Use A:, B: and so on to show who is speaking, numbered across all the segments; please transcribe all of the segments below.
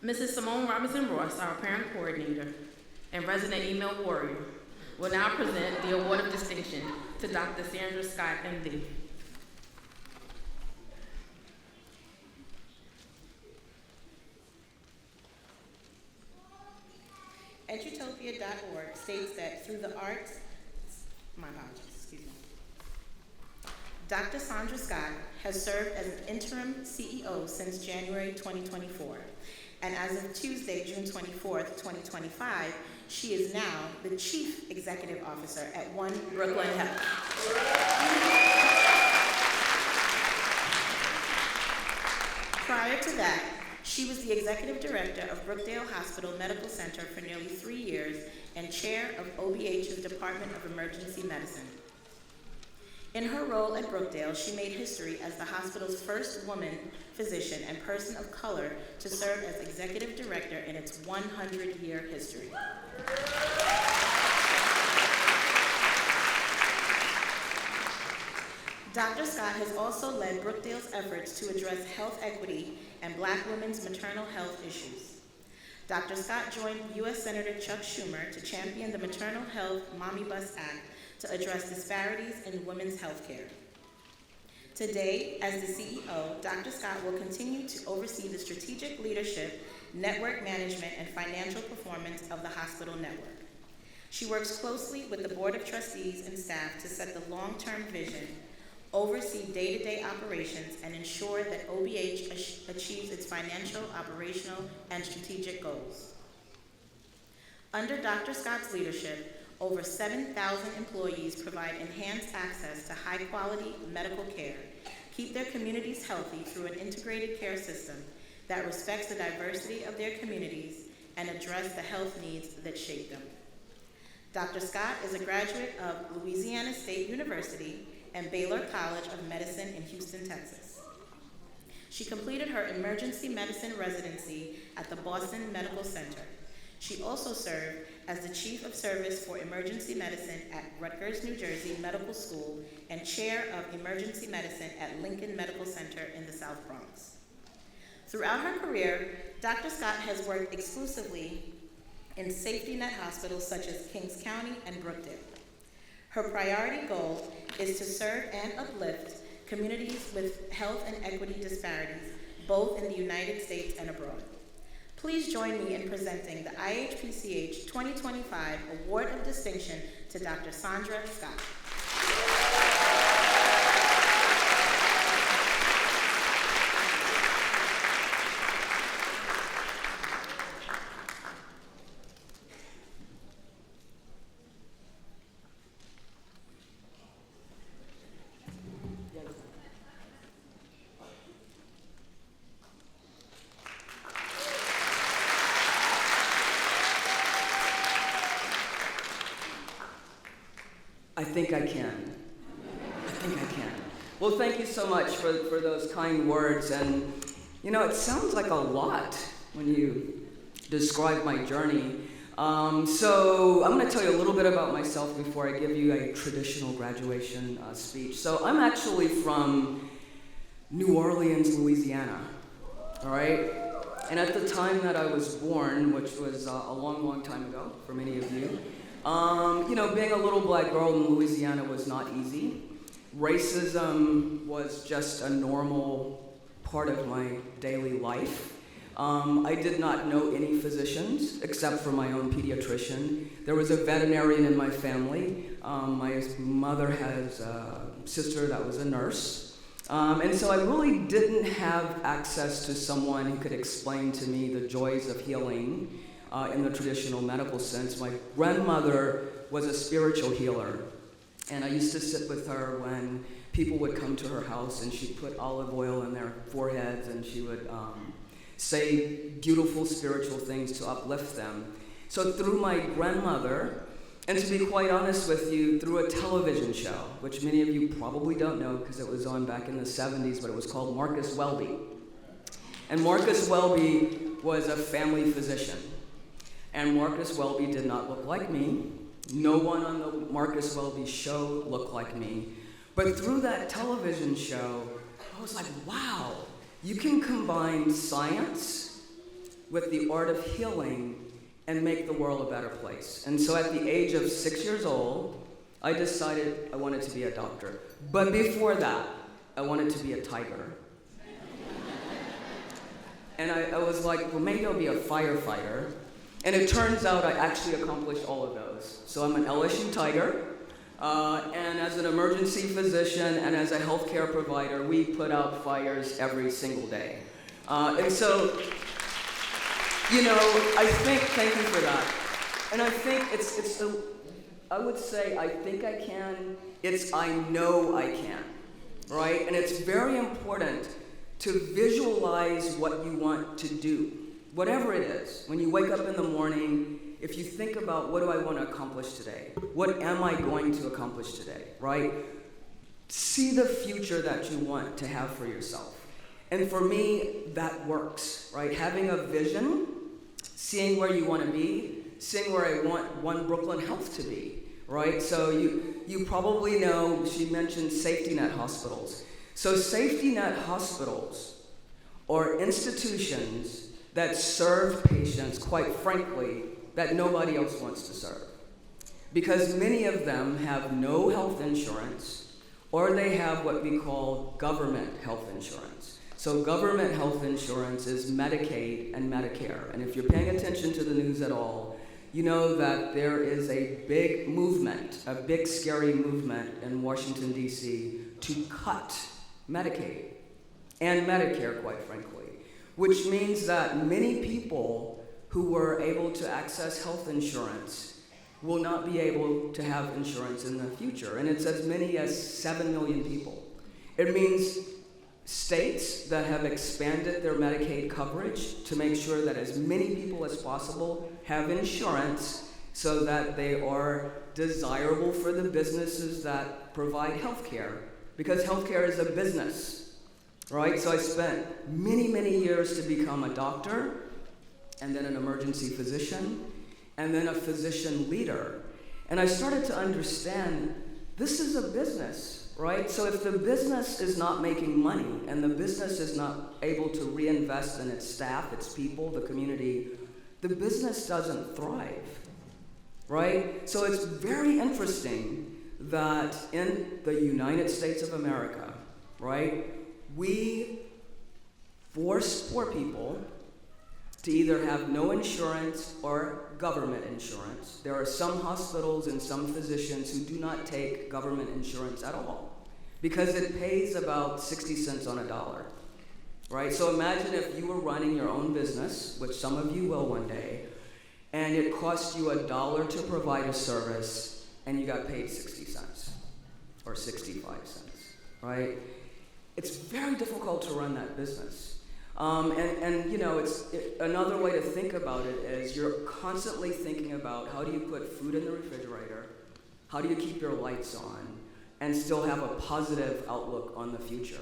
A: Mrs. Simone Robinson Ross, our parent coordinator and resident email warrior, will now present the award of distinction to Dr. Sandra Scott, MD.
B: Edutopia.org states that through the arts, my apologies, excuse me, Dr. Sandra Scott has served as an interim CEO since January 2024. And as of Tuesday, June 24th, 2025, she is now the Chief Executive Officer at One Brooklyn Health. Prior to that, she was the Executive Director of Brookdale Hospital Medical Center for nearly 3 years and Chair of OBH's Department of Emergency Medicine. In her role at Brookdale, she made history as the hospital's first woman physician and person of color to serve as Executive Director in its 100-year history. Dr. Scott has also led Brookdale's efforts to address health equity and Black women's maternal health issues. Dr. Scott joined U.S. Senator Chuck Schumer to champion the Maternal Health Mommy Bus Act to address disparities in women's health care. Today, as the CEO, Dr. Scott will continue to oversee the strategic leadership, network management, and financial performance of the hospital network. She works closely with the Board of Trustees and staff to set the long-term vision, oversee day-to-day operations, and ensure that OBH achieves its financial, operational, and strategic goals. Under Dr. Scott's leadership, over 7,000 employees provide enhanced access to high-quality medical care, keep their communities healthy through an integrated care system that respects the diversity of their communities and address the health needs that shape them. Dr. Scott is a graduate of Louisiana State University and Baylor College of Medicine in Houston, Texas. She completed her emergency medicine residency at the Boston Medical Center. She also served as the Chief of Service for Emergency Medicine at Rutgers, New Jersey Medical School and Chair of Emergency Medicine at Lincoln Medical Center in the South Bronx. Throughout her career, Dr. Scott has worked exclusively in safety net hospitals such as Kings County and Brookdale. Her priority goal is to serve and uplift communities with health and equity disparities, both in the United States and abroad. Please join me in presenting the IHPCH 2025 Award of Distinction to Dr. Sandra Scott.
C: I think I can. Well, thank you so much for those kind words. And, you know, it sounds like a lot when you describe my journey. So I'm going to tell you a little bit about myself before I give you a traditional graduation speech. So I'm actually from New Orleans, Louisiana, all right? And at the time that I was born, which was a long, long time ago for many of you, you know, being a little Black girl in Louisiana was not easy. Racism was just a normal part of my daily life. I did not know any physicians except for my own pediatrician. There was a veterinarian in my family. My mother has a sister that was a nurse. And so I really didn't have access to someone who could explain to me the joys of healing in the traditional medical sense. My grandmother was a spiritual healer, and I used to sit with her when people would come to her house, and she'd put olive oil in their foreheads, and she would say beautiful spiritual things to uplift them. So through my grandmother, and to be quite honest with you, through a television show, which many of you probably don't know because it was on back in the 70s, but it was called Marcus Welby. And Marcus Welby was a family physician. And Marcus Welby did not look like me. No one on the Marcus Welby show looked like me. But through that television show, I was like, wow, you can combine science with the art of healing and make the world a better place. And so at the age of 6 years old, I decided I wanted to be a doctor. But before that, I wanted to be a tiger. And I was like, well, maybe I'll be a firefighter. And it turns out I actually accomplished all of those. So I'm an LSU Tiger, and as an emergency physician and as a healthcare provider, we put out fires every single day. And so, you know, I think, thank you for that. And I think I would say I think I can, it's I know I can, right? And it's very important to visualize what you want to do, whatever it is. When you wake up in the morning, if you think about what do I want to accomplish today? What am I going to accomplish today, right? See the future that you want to have for yourself. And for me, that works, right? Having a vision, seeing where you want to be, seeing where I want One Brooklyn Health to be, right? So you probably know, she mentioned safety net hospitals. So safety net hospitals are institutions that serve patients, quite frankly, that nobody else wants to serve. Because many of them have no health insurance, or they have what we call government health insurance. So government health insurance is Medicaid and Medicare. And if you're paying attention to the news at all, you know that there is a big movement, a big scary movement in Washington, D.C. to cut Medicaid and Medicare, quite frankly, which means that many people who were able to access health insurance will not be able to have insurance in the future. And it's as many as 7 million people. It means states that have expanded their Medicaid coverage to make sure that as many people as possible have insurance so that they are desirable for the businesses that provide health care. Because healthcare is a business, right? So I spent many, many years to become a doctor, and then an emergency physician, and then a physician leader. And I started to understand this is a business, right? So if the business is not making money, and the business is not able to reinvest in its staff, its people, the community, the business doesn't thrive, right? So it's very interesting that in the United States of America, right, we force poor people to either have no insurance or government insurance. There are some hospitals and some physicians who do not take government insurance at all because it pays about 60 cents on a dollar, right? So imagine if you were running your own business, which some of you will one day, and it cost you $1 to provide a service, and you got paid 60 cents or 65 cents, right? It's very difficult to run that business. And you know, another way to think about it is you're constantly thinking about how do you put food in the refrigerator, how do you keep your lights on, and still have a positive outlook on the future.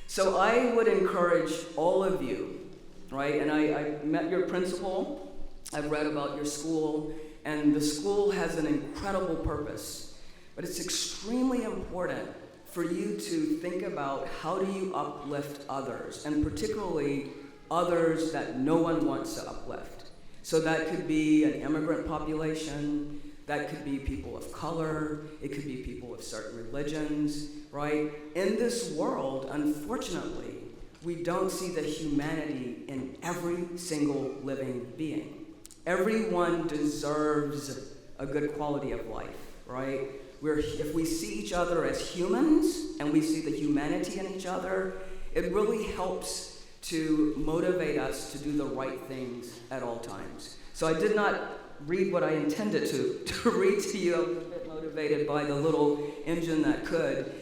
C: So I would encourage all of you, right? And I met your principal, I've read about your school, and the school has an incredible purpose. But it's extremely important for you to think about how do you uplift others, and particularly others that no one wants to uplift. So that could be an immigrant population, that could be people of color, it could be people of certain religions, right? In this world, unfortunately, we don't see the humanity in every single living being. Everyone deserves a good quality of life, right? If we see each other as humans and we see the humanity in each other, it really helps to motivate us to do the right things at all times. So I did not read what I intended to read to you. I was a bit motivated by the little engine that could.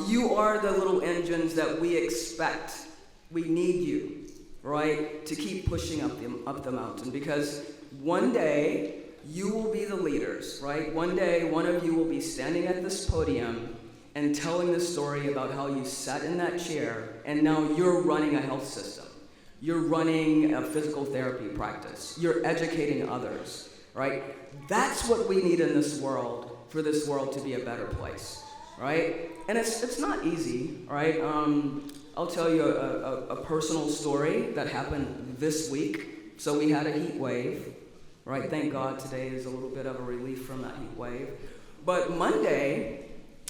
C: You are the little engines that we expect. We need you, right, to keep pushing up the mountain, because one day you will be the leaders, right? One day one of you will be standing at this podium and telling the story about how you sat in that chair and now you're running a health system. You're running a physical therapy practice. You're educating others, right? That's what we need in this world for this world to be a better place, right? And it's not easy, right? I'll tell you a personal story that happened this week. So we had a heat wave, right? Thank God today is a little bit of a relief from that heat wave. But Monday,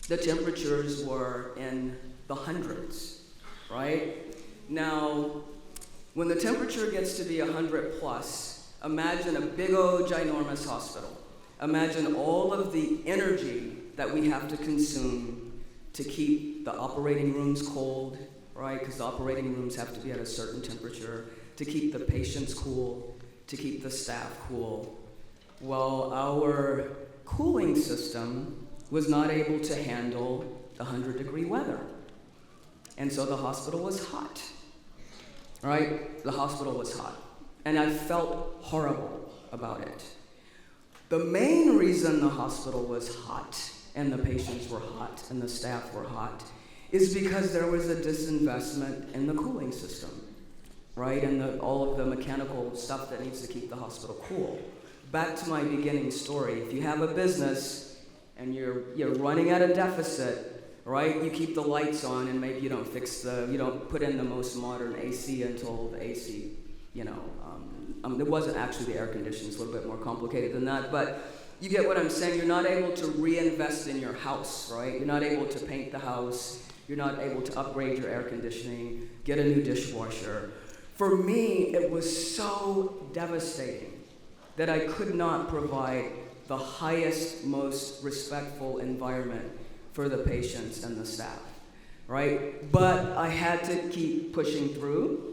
C: the temperatures were in the hundreds, right? Now, when the temperature gets to be 100 plus, imagine a big old ginormous hospital. Imagine all of the energy that we have to consume to keep the operating rooms cold, right? Because the operating rooms have to be at a certain temperature, to keep the patients cool, to keep the staff cool. Well, our cooling system was not able to handle the 100-degree weather. And so the hospital was hot, right? The hospital was hot. And I felt horrible about it. The main reason the hospital was hot, and the patients were hot, and the staff were hot, is because there was a disinvestment in the cooling system, right? And all of the mechanical stuff that needs to keep the hospital cool. Back to my beginning story. If you have a business and you're running at a deficit, right? You keep the lights on, and maybe you don't put in the most modern AC until the AC, it wasn't actually the air conditioning, it's a little bit more complicated than that, but you get what I'm saying. You're not able to reinvest in your house, right? You're not able to paint the house. You're not able to upgrade your air conditioning, get a new dishwasher. For me, it was so devastating that I could not provide the highest, most respectful environment for the patients and the staff, right? But I had to keep pushing through.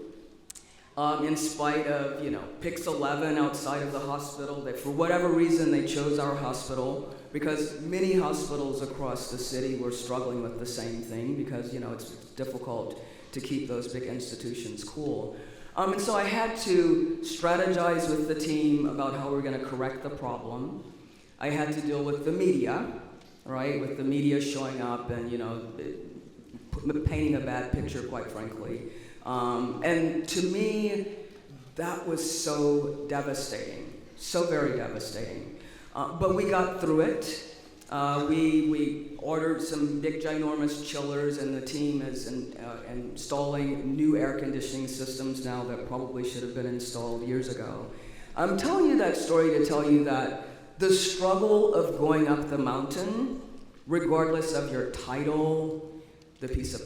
C: In spite of, PICS 11 outside of the hospital. For whatever reason, they chose our hospital because many hospitals across the city were struggling with the same thing because, it's difficult to keep those big institutions cool. And so I had to strategize with the team about how we're going to correct the problem. I had to deal with the media, right? With the media showing up and, painting a bad picture, quite frankly. And to me, that was so devastating, so very devastating. But we got through it. We ordered some big, ginormous chillers, and the team is installing new air conditioning systems now that probably should have been installed years ago. I'm telling you that story to tell you that the struggle of going up the mountain, regardless of your title, the pieces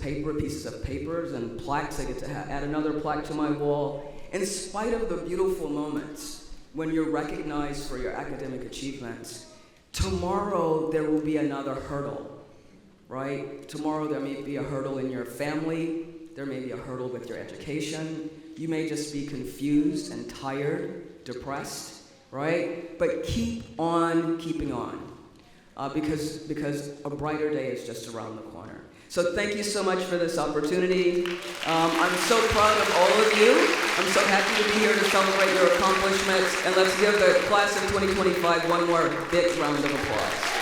C: of papers and plaques. I get to add another plaque to my wall. In spite of the beautiful moments when you're recognized for your academic achievements, tomorrow there will be another hurdle, right? Tomorrow there may be a hurdle in your family. There may be a hurdle with your education. You may just be confused and tired, depressed, right? But keep on keeping on because a brighter day is just around the corner. So thank you so much for this opportunity. I'm so proud of all of you. I'm so happy to be here to celebrate your accomplishments. And let's give the class of 2025 one more big round of applause.